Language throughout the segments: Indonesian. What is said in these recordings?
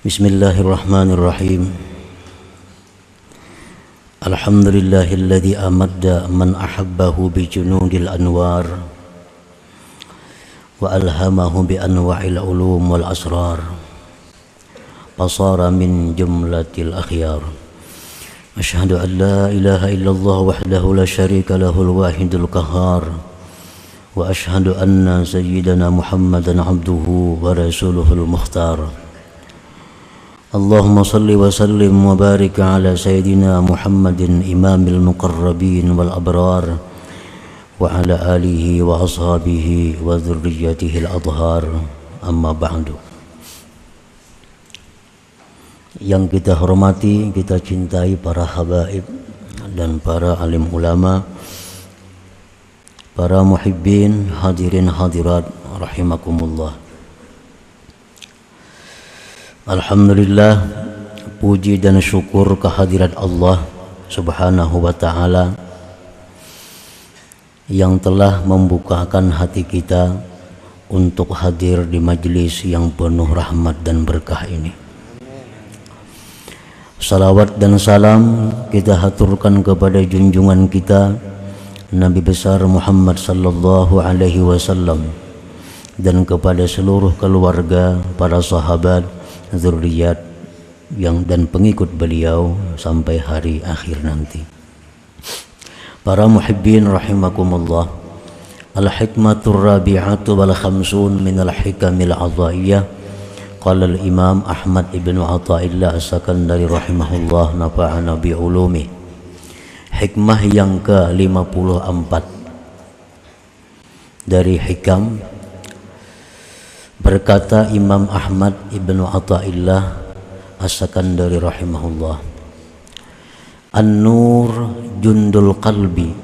Bismillahirrahmanirrahim. Alhamdulillahilladzi amadda man ahabbahu bi junudil anwar wa alhamahu bi anwa'il ulum wal asrar fasara min jumlatil akhyar. Asyhadu an la ilaha illallah wahdahu la syarika lahul wahidul qahhar wa asyhadu anna sayyidana Muhammadan abduhu wa rasuluhul mukhtar. Allahumma salli wa sallim wa barik ala sayyidina Muhammadin imamil muqarrabin wal abrar wa ala alihi wa ashabihi wa dhurriyyatihi al-adhar, amma ba'du. Yang kita hormati, kita cintai para habaib dan para alim ulama, para muhibbin, hadirin hadirat rahimakumullah. Alhamdulillah, puji dan syukur kehadirat Allah Subhanahu wa ta'ala yang telah membukakan hati kita untuk hadir di majlis yang penuh rahmat dan berkah ini. Salawat dan salam kita haturkan kepada junjungan kita Nabi besar Muhammad sallallahu alaihi wasallam dan kepada seluruh keluarga, para sahabat, zuriat yang dan pengikut beliau sampai hari akhir nanti. Para muhibbin rahimakumullah, al-hikmatur rabi'atu wal khamsun min al-hikamil adhaiyah. Qala al-imam Ahmad ibn Athaillah as-Sakandari rahimahullah, nafa'ana bi ulumi. Hikmah yang ke-54 dari hikam. Berkata Imam Ahmad ibn Athaillah as-Sakandari rahimahullah, an-nur jundul qalbi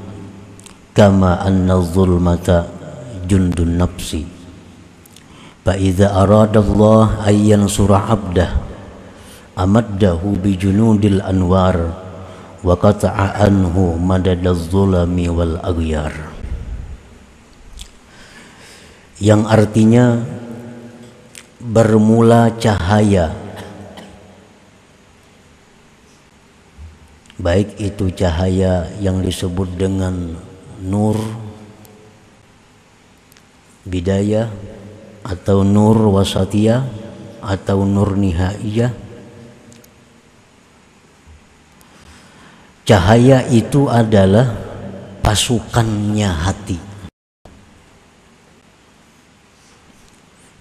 kama anna zulmata jundun nafsi, fa idza arada Allah ay yansura 'abdah amaddahu bi junudil anwar wa qata'a anhu madadaz zulami wal aghyar. Yang artinya bermula cahaya, baik itu cahaya yang disebut dengan nur bidayah atau nur wasatiyah atau nur nihaiyah. Cahaya itu adalah pasukannya hati.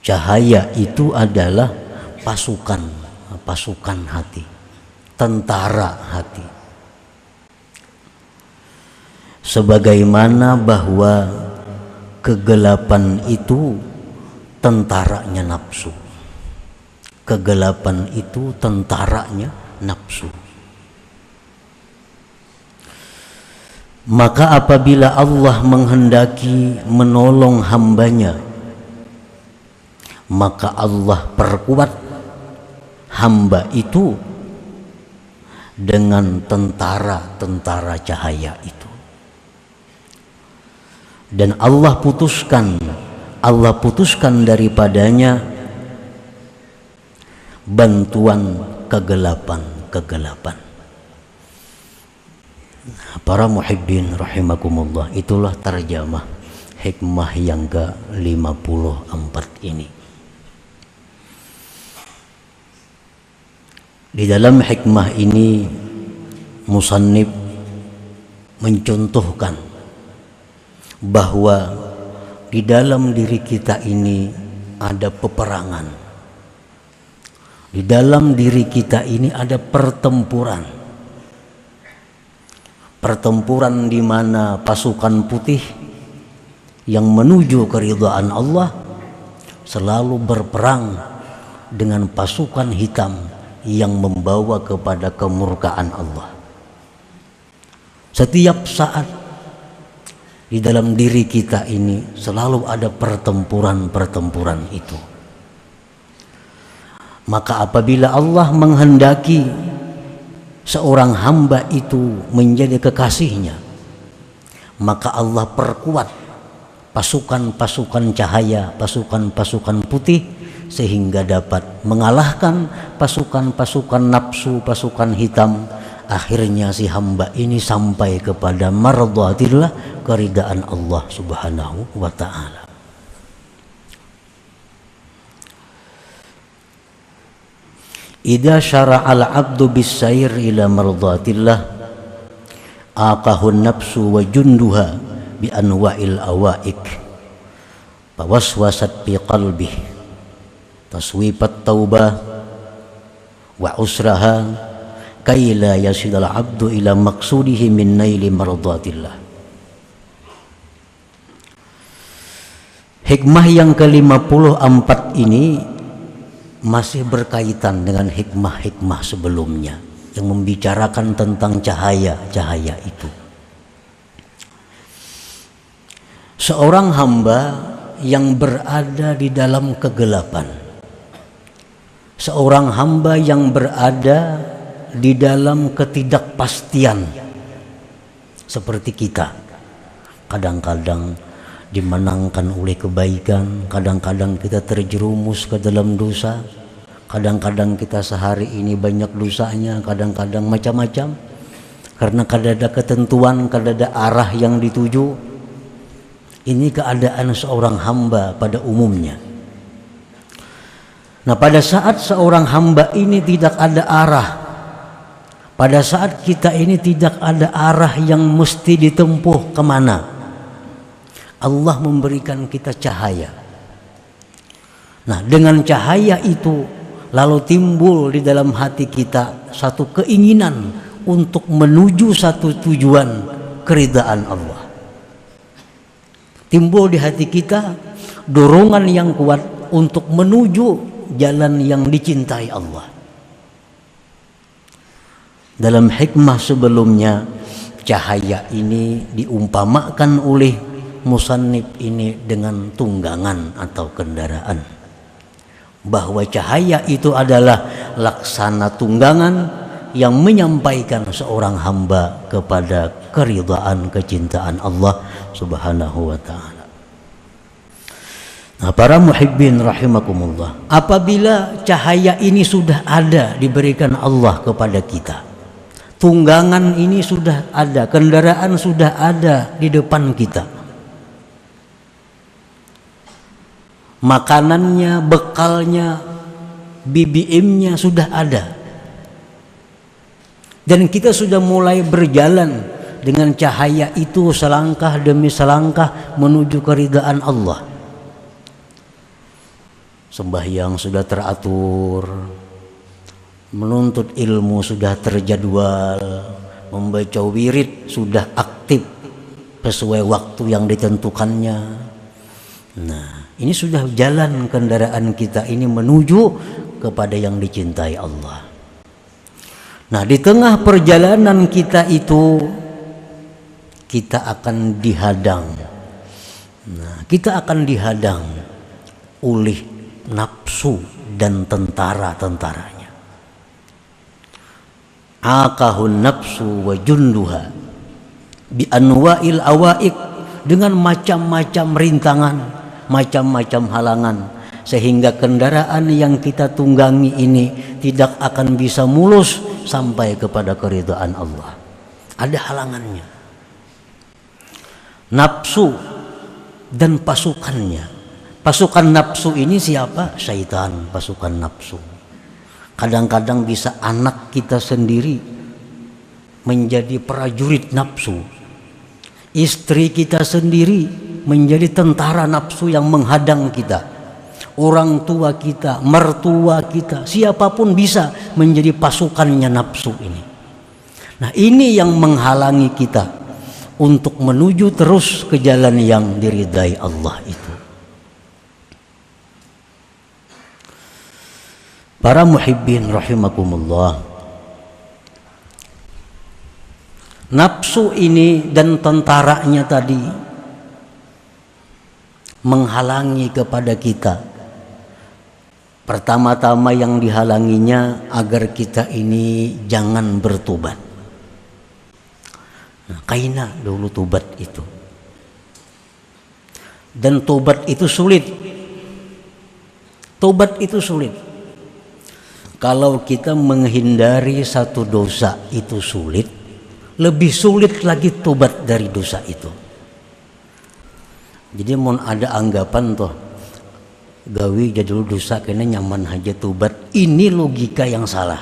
Cahaya itu adalah pasukan hati, tentara hati. Sebagaimana bahwa kegelapan itu tentaranya nafsu. Kegelapan itu tentaranya nafsu. Maka apabila Allah menghendaki menolong hambanya, maka Allah perkuat hamba itu dengan tentara cahaya itu. Dan Allah putuskan daripadanya bantuan kegelapan. Para muhibbin rahimakumullah, itulah terjemah hikmah yang ke-54 ini. Di dalam hikmah ini musannif mencontohkan bahwa di dalam diri kita ini ada peperangan. Di dalam diri kita ini ada pertempuran. Pertempuran di mana pasukan putih yang menuju keridhaan Allah selalu berperang dengan pasukan hitam yang membawa kepada kemurkaan Allah. Setiap saat di dalam diri kita ini selalu ada pertempuran itu. Maka apabila Allah menghendaki seorang hamba itu menjadi kekasihnya, maka Allah perkuat pasukan-pasukan cahaya, pasukan-pasukan putih sehingga dapat mengalahkan pasukan-pasukan nafsu, pasukan hitam. Akhirnya si hamba ini sampai kepada mardhatillah, keridaan Allah Subhanahu wa ta'ala. Idza syara'al 'abdu bis-sayr ila mardhatillah aqahun nafsu wa junduha bi anwa'il awaik fawaswasat fi qalbi taswipat taubah wa usraha kay la yasidal 'abdu ila maqsudihi min naili mardhatillah. Hikmah yang ke-54 ini masih berkaitan dengan hikmah-hikmah sebelumnya yang membicarakan tentang cahaya-cahaya itu. Seorang hamba yang berada di dalam kegelapan, seorang hamba yang berada di dalam ketidakpastian, seperti kita, kadang-kadang dimenangkan oleh kebaikan, kadang-kadang kita terjerumus ke dalam dosa, kadang-kadang kita sehari ini banyak dosanya, kadang-kadang macam-macam, karena kada ada ketentuan, kada ada arah yang dituju. Ini keadaan seorang hamba pada umumnya. Nah, pada saat seorang hamba ini tidak ada arah, pada saat kita ini tidak ada arah yang mesti ditempuh kemana, Allah memberikan kita cahaya. Nah, dengan cahaya itu lalu timbul di dalam hati kita satu keinginan untuk menuju satu tujuan, keridaan Allah. Timbul di hati kita dorongan yang kuat untuk menuju jalan yang dicintai Allah. Dalam hikmah sebelumnya, cahaya ini diumpamakan oleh musannif ini dengan tunggangan atau kendaraan, bahwa cahaya itu adalah laksana tunggangan yang menyampaikan seorang hamba kepada keridhaan, kecintaan Allah Subhanahu wa ta'ala. Nah, para muhibbin rahimakumullah, apabila cahaya ini sudah ada diberikan Allah kepada kita, tunggangan ini sudah ada, kendaraan sudah ada di depan kita, makanannya, bekalnya, BBM-nya sudah ada, dan kita sudah mulai berjalan dengan cahaya itu selangkah demi selangkah menuju keridaan Allah. Sembahyang sudah teratur, menuntut ilmu sudah terjadwal, membaca wirid sudah aktif sesuai waktu yang ditentukannya. Nah, ini sudah jalan kendaraan kita ini menuju kepada yang dicintai Allah. Nah, di tengah perjalanan kita itu kita akan dihadang. Nah, kita akan dihadang oleh nafsu dan tentara-tentaranya. Aqahun nafsu wa junduha bi anwa'il awaik, dengan macam-macam rintangan, macam-macam halangan, sehingga kendaraan yang kita tunggangi ini tidak akan bisa mulus sampai kepada keridhaan Allah. Ada halangannya. Nafsu dan pasukannya. Pasukan nafsu ini siapa? Syaitan, pasukan nafsu. Kadang-kadang bisa anak kita sendiri menjadi prajurit nafsu, istri kita sendiri menjadi tentara nafsu yang menghadang kita, orang tua kita, mertua kita, siapapun bisa menjadi pasukannya nafsu ini. Nah, ini yang menghalangi kita untuk menuju terus ke jalan yang diridai Allah itu. Para muhibbin rahimakumullah, nafsu ini dan tentaranya tadi menghalangi kepada kita. Pertama-tama yang dihalanginya agar kita ini jangan bertobat. Nah, kaina dulu tobat itu. Dan tobat itu sulit. Tobat itu sulit. Kalau kita menghindari satu dosa itu sulit, lebih sulit lagi tobat dari dosa itu. Jadi mau ada anggapan toh gawi jadul dosa kena nyaman aja tobat, ini logika yang salah.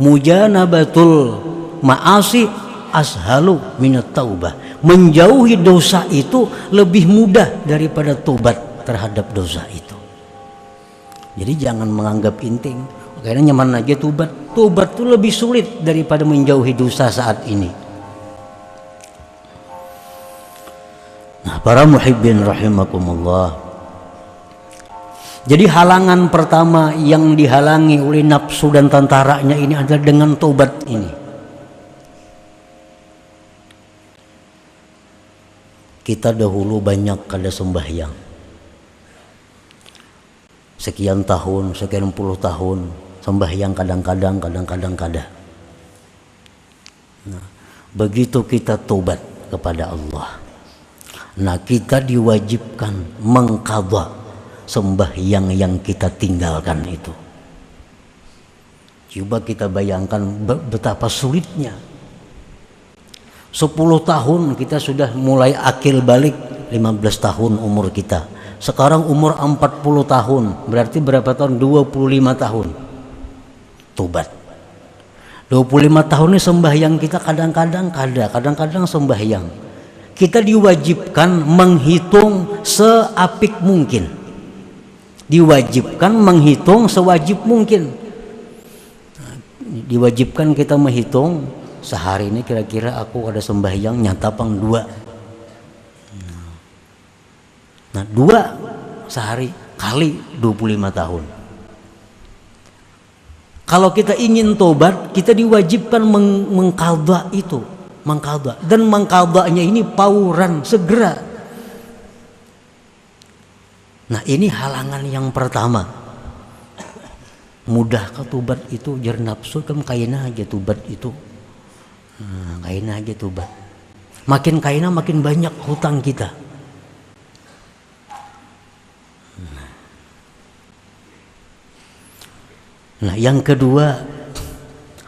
Mujanabatul ma'asi ashalu minat taubah. Menjauhi dosa itu lebih mudah daripada tobat terhadap dosa itu. Jadi jangan menganggap penting kayaknya nyaman aja tobat. Tobat itu lebih sulit daripada menjauhi dosa saat ini. Nah, para muhibbin rahimakumullah. Jadi halangan pertama yang dihalangi oleh nafsu dan tentaranya ini adalah dengan tobat ini. Kita dahulu banyak kada sembahyang. Sekian tahun, sekian puluh tahun sembahyang kadang-kadang kada. Nah, begitu kita tobat kepada Allah, nah kita diwajibkan mengqadha sembahyang yang kita tinggalkan itu. Coba kita bayangkan betapa sulitnya. 10 tahun kita sudah mulai akil balik, 15 tahun umur kita. Sekarang umur 40 tahun, berarti berapa tahun? 25 tahun tobat. 25 tahun ini sembahyang kita kadang-kadang sembahyang. Kita diwajibkan menghitung seapik mungkin. Diwajibkan menghitung sewajib mungkin. Diwajibkan kita menghitung sehari ini kira-kira aku ada sembahyang nyata pang 2. Nah 2 sehari kali 25 tahun. Kalau kita ingin tobat, kita diwajibkan mengqadha itu, mengqadha. Dan mengqadhanya ini pauran, segera. Nah ini halangan yang pertama. Mudah ke tobat itu jar nafsu kan kaina aja tobat itu. Kaina aja tobat. Makin kaina makin banyak hutang kita. Nah yang kedua,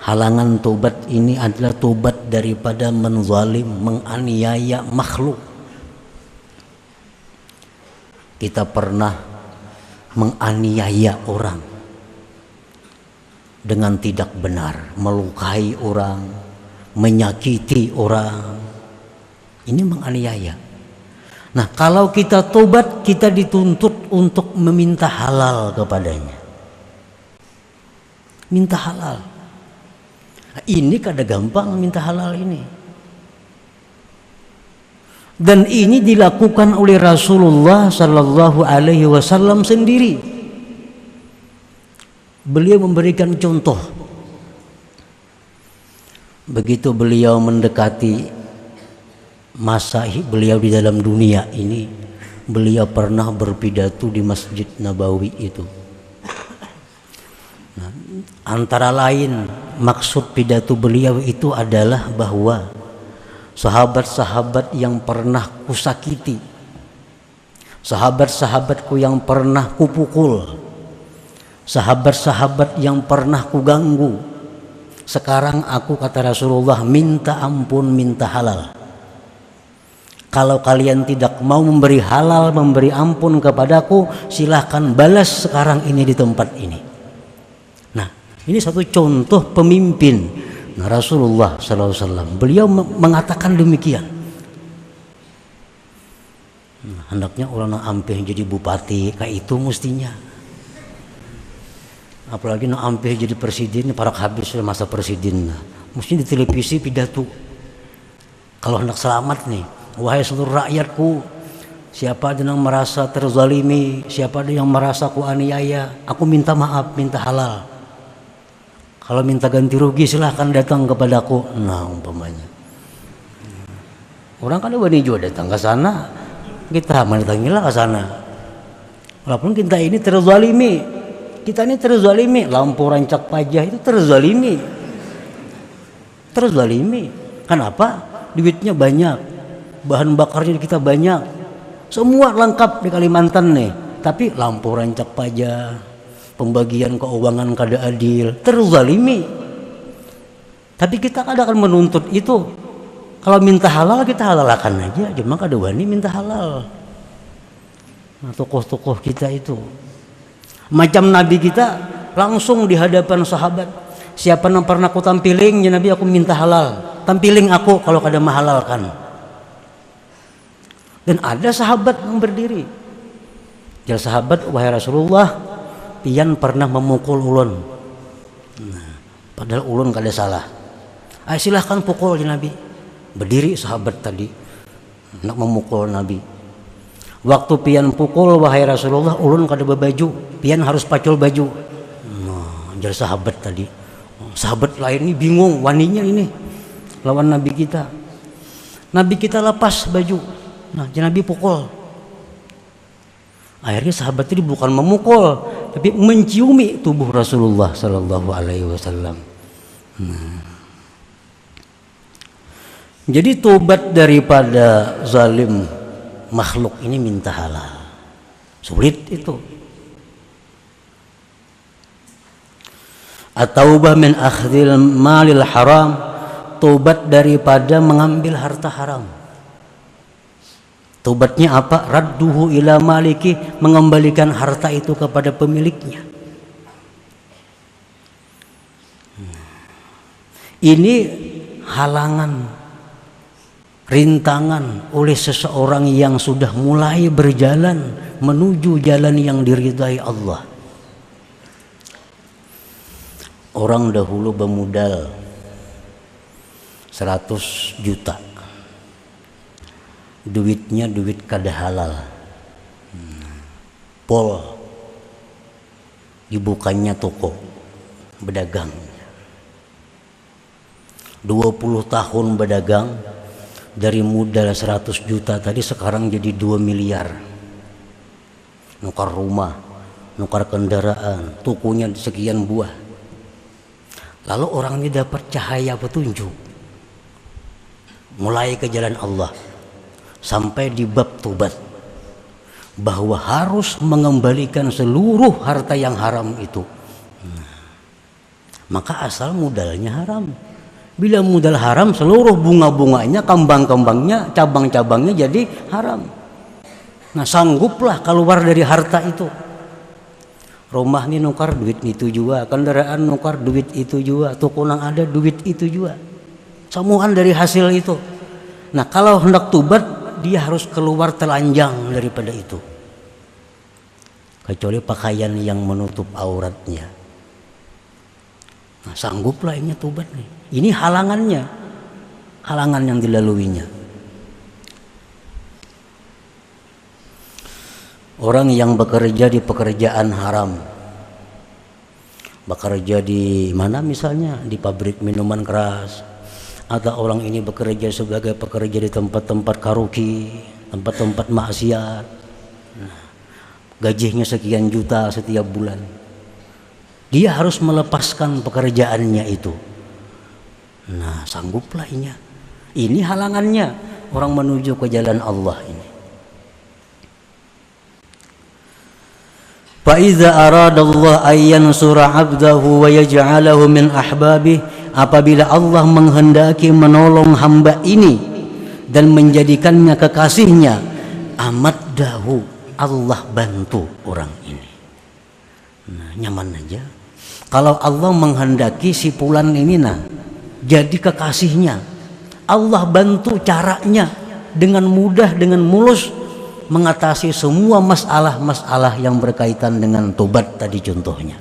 halangan tobat ini adalah tobat daripada menzalim, menganiaya makhluk. Kita pernah menganiaya orang dengan tidak benar, melukai orang, menyakiti orang. Ini menganiaya. Nah kalau kita tobat, kita dituntut untuk meminta halal kepadanya. Minta halal. Nah, ini kada gampang minta halal ini. Dan ini dilakukan oleh Rasulullah Sallallahu Alaihi Wasallam sendiri. Beliau memberikan contoh. Begitu beliau mendekati masa beliau di dalam dunia ini, beliau pernah berpidato di Masjid Nabawi itu. Nah, antara lain maksud pidato beliau itu adalah bahwa sahabat-sahabat yang pernah kusakiti, sahabat-sahabatku yang pernah kupukul, sahabat-sahabat yang pernah kuganggu, sekarang aku, kata Rasulullah, minta ampun, minta halal. Kalau kalian tidak mau memberi halal, memberi ampun kepadaku, silahkan balas sekarang ini di tempat ini. Ini satu contoh pemimpin. Nah, Rasulullah SAW, beliau mengatakan demikian. Nah, hendaknya orang ampeh jadi bupati, kayak itu mestinya. Apalagi nak ampeh jadi presiden, para habis sudah masa presiden. Mestinya di televisi pidato. Kalau hendak selamat nih, wahai seluruh rakyatku, siapa ada yang merasa terzalimi, siapa ada yang merasa ku aniaya, aku minta maaf, minta halal. Kalau minta ganti rugi silahkan datang kepadaku. Nah umpamanya orang kan wani juga datang ke sana, kita mendatangilah ke sana. Walaupun kita ini terzalimi, lampu rancak pajak itu terzalimi. Kenapa? Duitnya banyak, bahan bakarnya kita banyak, Semua lengkap di Kalimantan nih. Tapi lampu rancak pajak, pembagian keuangan kada adil, terzalimi. Tapi kita kadang akan menuntut itu. Kalau minta halal kita halalkan aja, cuma kada wani minta halal. Nah, tokoh-tokoh kita itu macam Nabi kita langsung di hadapan sahabat, siapa yang pernah aku tampiling ya Nabi, aku minta halal, tampiling aku kalau kada mahalalkan. Dan ada sahabat yang berdiri, jal sahabat, wahai Rasulullah, pian pernah memukul ulun. Nah, padahal ulun kada salah. Silahkan pukul ya Nabi. Berdiri sahabat tadi nak memukul Nabi. Waktu pian pukul, wahai Rasulullah, ulun kada berbaju, pian harus pacul baju. Nah, jal sahabat tadi. Sahabat lain ini bingung, waninya ini lawan Nabi kita. Nabi kita lepas baju. Nah, Nabi pukul. Akhirnya sahabat itu bukan memukul, tapi menciumi tubuh Rasulullah Sallallahu Alaihi Wasallam. Jadi tobat daripada zalim makhluk ini minta halal. Sulit itu. At-taubah min akhdhil malil haram, tobat daripada mengambil harta haram. Tobatnya apa? Radduhu ila maliki, mengembalikan harta itu kepada pemiliknya. Ini halangan, rintangan oleh seseorang yang sudah mulai berjalan menuju jalan yang diridai Allah. Orang dahulu bermodal 100 juta. Duitnya duit kada halal. Pol dibukanya toko berdagang. 20 tahun berdagang, dari modal 100 juta tadi sekarang jadi 2 miliar. Nukar rumah, nukar kendaraan, tokonya sekian buah. Lalu orang ini dapat cahaya petunjuk, mulai ke jalan Allah, sampai di bab tobat, bahwa harus mengembalikan seluruh harta yang haram itu. Maka asal modalnya haram. Bila modal haram, seluruh bunga-bunganya, kembang-kembangnya, cabang-cabangnya jadi haram. Nah, sangguplah keluar dari harta itu. Rumah ini nukar duit itu juga, kendaraan nukar duit itu juga, toko nang ada duit itu juga. Semuaan dari hasil itu. Nah, kalau hendak tobat, dia harus keluar telanjang daripada itu. Kecuali pakaian yang menutup auratnya. Nah, sangguplah ini tobat nih. Ini halangannya, halangan yang dilaluinya. Orang yang bekerja di pekerjaan haram, bekerja di mana misalnya di pabrik minuman keras, atau orang ini bekerja sebagai pekerja di tempat-tempat karaoke, tempat-tempat maksiat, gajinya sekian juta setiap bulan, dia harus melepaskan pekerjaannya itu. Nah, sangguplah ini. Ini halangannya orang menuju ke jalan Allah ini. Fa iza arada Allah ay yansura 'abdahu wa yaj'alahu min ahbabih, apabila Allah menghendaki menolong hamba ini dan menjadikannya kekasihnya, amaddahu, Allah bantu orang ini. Nah, nyaman aja. Kalau Allah menghendaki si fulan ini jadi kekasihnya, Allah bantu caranya dengan mudah, dengan mulus mengatasi semua masalah-masalah yang berkaitan dengan tobat tadi contohnya.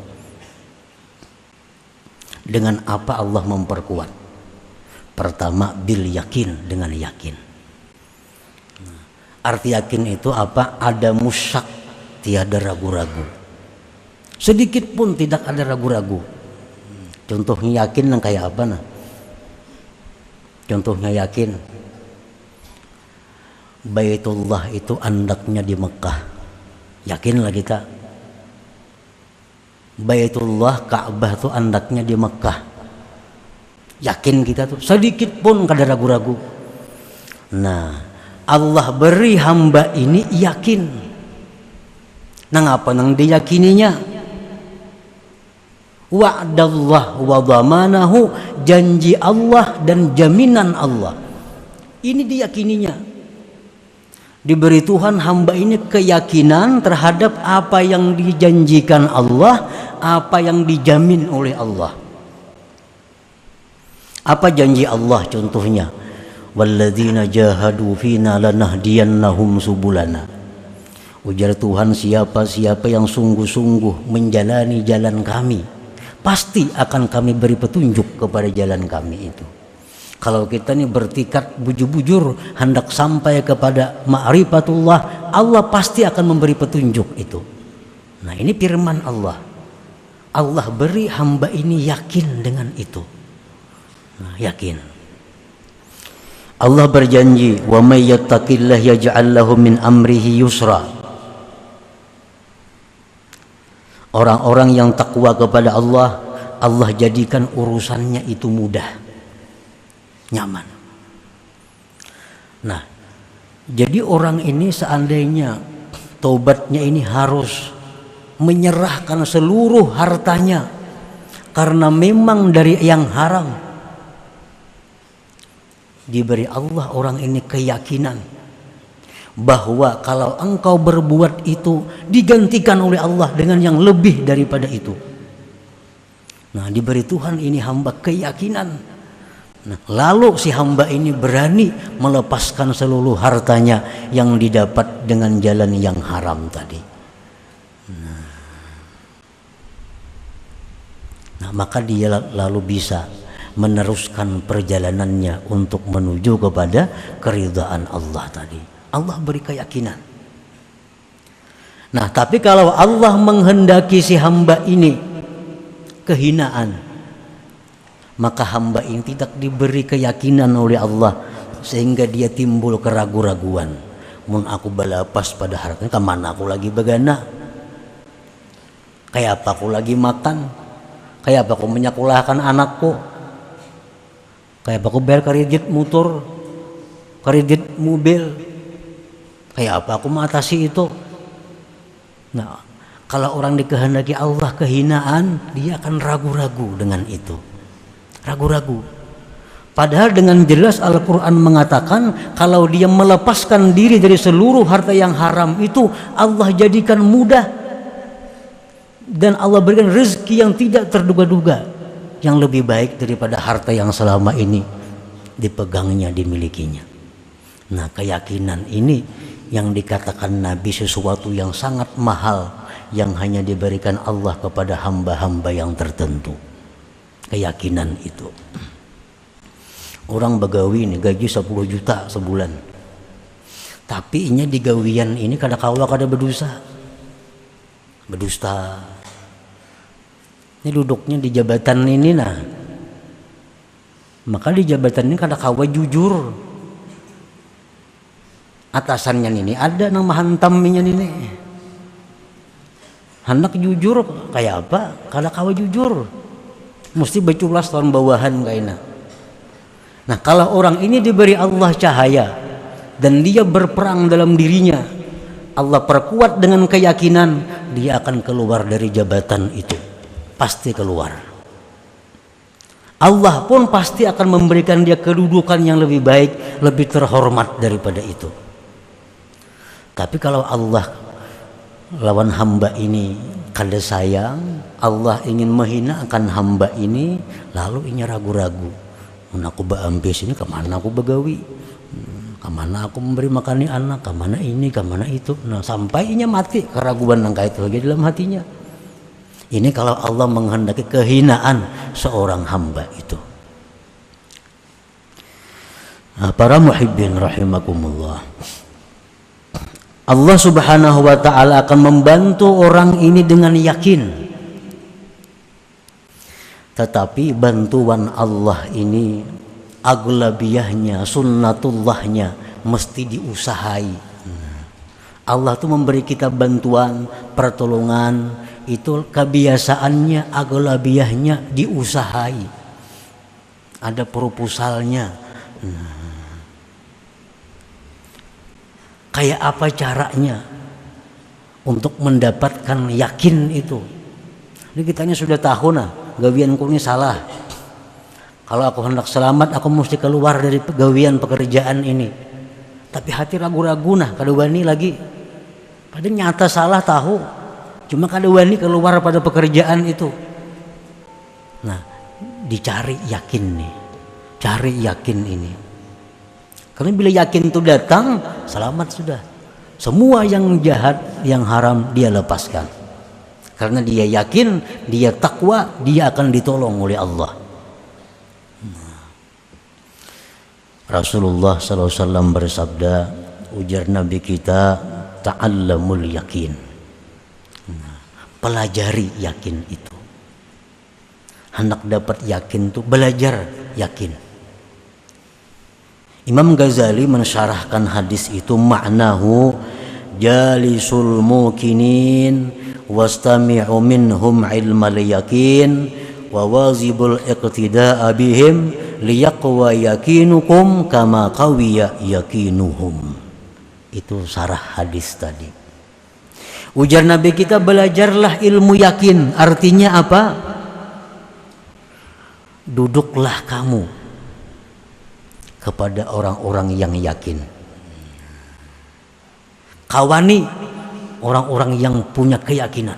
Dengan apa Allah memperkuat? Pertama, bil yakin, dengan yakin. Arti yakin itu apa? Ada musyak, tiada ragu-ragu. Sedikit pun tidak ada ragu-ragu. Contohnya yakin yang kayak apa Contohnya yakin Baitullah itu andaknya di Mekah, yakinlah kita. Baitullah, Ka'bah itu andaknya di Mekah, yakin kita tuh, sedikit pun kada ragu-ragu. Nah, Allah beri hamba ini yakin. Nang apa nang diyakininya? Wa'dallah wa dhamanahu, janji Allah dan jaminan Allah. Ini diyakininya. Diberi Tuhan hamba ini keyakinan terhadap apa yang dijanjikan Allah, apa yang dijamin oleh Allah. Apa janji Allah contohnya? Walladzina jahadu fina lanahdiyannahum subulana. Ujar Tuhan, siapa-siapa yang sungguh-sungguh menjalani jalan kami, pasti akan kami beri petunjuk kepada jalan kami itu. Kalau kita ini bertikad bujur-bujur hendak sampai kepada ma'rifatullah, Allah pasti akan memberi petunjuk itu. Nah, ini firman Allah. Allah beri hamba ini yakin dengan itu. Nah, yakin. Allah berjanji, wa may yattaqillah yaj'al lahu min amrihi yusra. Orang-orang yang takwa kepada Allah, Allah jadikan urusannya itu mudah, nyaman. Nah, jadi orang ini seandainya taubatnya ini harus menyerahkan seluruh hartanya karena memang dari yang haram, diberi Allah orang ini keyakinan bahwa kalau engkau berbuat itu digantikan oleh Allah dengan yang lebih daripada itu. Nah, diberi Tuhan ini hamba keyakinan. Nah, lalu si hamba ini berani melepaskan seluruh hartanya yang didapat dengan jalan yang haram tadi. Nah, maka dia lalu bisa meneruskan perjalanannya untuk menuju kepada keridhaan Allah tadi. Allah beri keyakinan. Nah, tapi kalau Allah menghendaki si hamba ini kehinaan, maka hamba ini tidak diberi keyakinan oleh Allah sehingga dia timbul keraguan-raguan. Mun aku balapas pada hartanya, kemana aku lagi begana? Kayak apa aku lagi makan? Kayak apa aku menyekolahkan anakku? Kayak apa aku bayar kredit motor, kredit mobil? Kayak apa aku mengatasi itu? Nah, kalau orang dikehendaki Allah kehinaan, dia akan ragu-ragu dengan itu. Ragu-ragu. Padahal dengan jelas Al-Quran mengatakan kalau dia melepaskan diri dari seluruh harta yang haram itu, Allah jadikan mudah. Dan Allah berikan rezeki yang tidak terduga-duga, yang lebih baik daripada harta yang selama ini dipegangnya, dimilikinya. Nah, keyakinan ini yang dikatakan Nabi sesuatu yang sangat mahal, yang hanya diberikan Allah kepada hamba-hamba yang tertentu. Keyakinan itu. Orang begawi ini gaji 10 juta sebulan, tapi ini digawian ini kada kawa kada berdosa, berdusta. Ini duduknya di jabatan ini, nah maka di jabatan ini kada kawa jujur. Atasannya ini ada nang mahantamnya ini. Hendak jujur kayak apa? Kada kawa jujur. Mesti beculas tahun bawahan kayaknya. Nah, kalau orang ini diberi Allah cahaya dan dia berperang dalam dirinya, Allah perkuat dengan keyakinan, dia akan keluar dari jabatan itu. Pasti keluar. Allah pun pasti akan memberikan dia kedudukan yang lebih baik, lebih terhormat daripada itu. Tapi kalau Allah lawan hamba ini kada sayang, Allah ingin menghinakan hamba ini, lalu ini ragu-ragu. Aku beambis ini kemana aku begawi? Kemana aku memberi makan anak? Kemana ini? Kemana itu? Nah, sampai ini mati keraguan nang itu lagi dalam hatinya. Ini kalau Allah menghendaki kehinaan seorang hamba itu. Nah, para muhibbin rahimakumullah, Allah subhanahu wa ta'ala akan membantu orang ini dengan yakin. Tetapi bantuan Allah ini aglabiyahnya, sunnatullahnya mesti diusahai. Allah tuh memberi kita bantuan, pertolongan, itu kebiasaannya aglabiyahnya diusahai. Ada proposalnya. Kayak apa caranya untuk mendapatkan yakin itu? Ini kitanya sudah tahu nah, gawianku ini salah. Kalau aku hendak selamat, aku mesti keluar dari gawian pekerjaan ini. Tapi hati ragu-ragu nah, kada wani lagi. Padahal nyata salah tahu, cuma kada wani keluar pada pekerjaan itu. Nah, dicari yakin nih, cari yakin ini. Karena bila yakin itu datang, selamat sudah. Semua yang jahat, yang haram dia lepaskan. Karena dia yakin, dia takwa, dia akan ditolong oleh Allah. Rasulullah SAW bersabda, ujar Nabi kita, ta'allamul yakin. Pelajari yakin itu. Hendak dapat yakin itu, belajar yakin. Imam Ghazali mensyarahkan hadis itu, maknahu jalisul mukinin wastami'u minhum ilmal yakin wa wazibul iqtida'a bihim liyaqwa yakinukum kama qawiya yakinuhum. Itu sarah hadis tadi. Ujar Nabi kita, belajarlah ilmu yakin. Artinya apa? Duduklah kamu kepada orang-orang yang yakin. Kawani orang-orang yang punya keyakinan.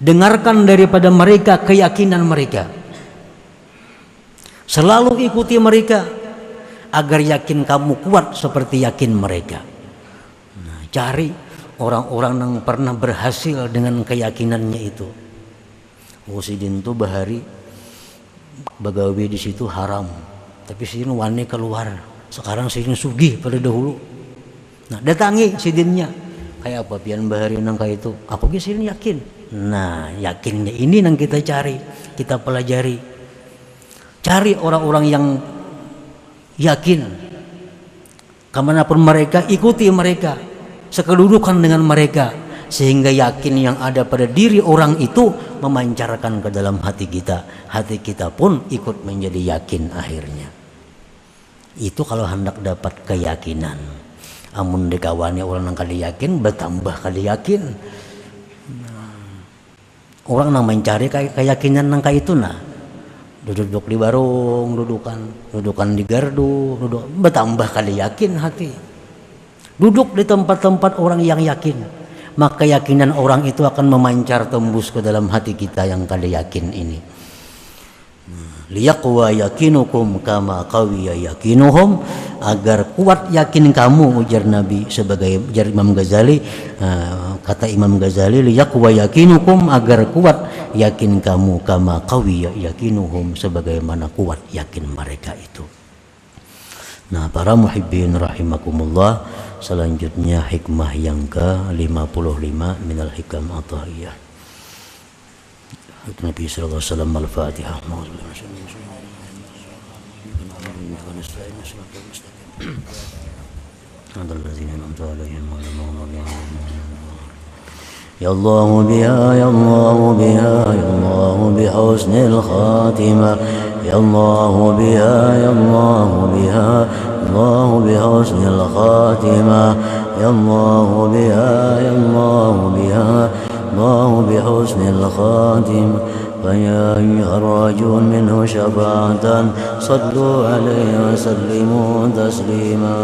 Dengarkan daripada mereka keyakinan mereka. Selalu ikuti mereka agar yakin kamu kuat seperti yakin mereka. Nah, cari orang-orang yang pernah berhasil dengan keyakinannya itu. Sidin tuh bahari bagawi di situ haram, tapi sidin wani keluar. Sekarang sidin sugih pada dahulu. Nah, datangi sidinnya, kayak apa pian bahari nang kayak itu? Aku ge sidin yakin. Nah, yakinnya ini yang kita cari, kita pelajari. Cari orang-orang yang yakin. Kemanapun mereka, ikuti mereka, sekedudukan dengan mereka, sehingga yakin yang ada pada diri orang itu memancarkan ke dalam hati kita. Hati kita pun ikut menjadi yakin akhirnya. Itu kalau hendak dapat keyakinan. Amun dekawani orang yang kada yakin, bertambah kada yakin. Orang yang mencari keyakinan yang kayak itu nah, duduk di warung, dudukan di gardu, bertambah kada yakin hati. Duduk di tempat-tempat orang yang yakin, maka keyakinan orang itu akan memancar tembus ke dalam hati kita yang kada yakin ini. Liyaqwa yakinukum kama qawiya yakinuhum, agar kuat yakin kamu, ujar Nabi sebagai ujar Imam Ghazali. Kata Imam Ghazali, liyaqwa yakinukum, agar kuat yakin kamu kama qawiya yakinuhum, sebagaimana kuat yakin mereka itu. Nah, para muhibbin rahimakumullah, selanjutnya hikmah yang ke-55 minal hikam atahiyah. Nabi sallallahu alaihi wasallam, al-Fatihah. Ya Allah biha, ya Allah biha, ya Allah bihusnil khatimah. Ya Allah biha, ya Allah biha, Allah bihusnil khatimah. Ya Allah biha, ya Allah biha, الله بحسن الخاتم. فيا أيها الراجون منه شفاعة صلوا عليه وسلموا تسليما.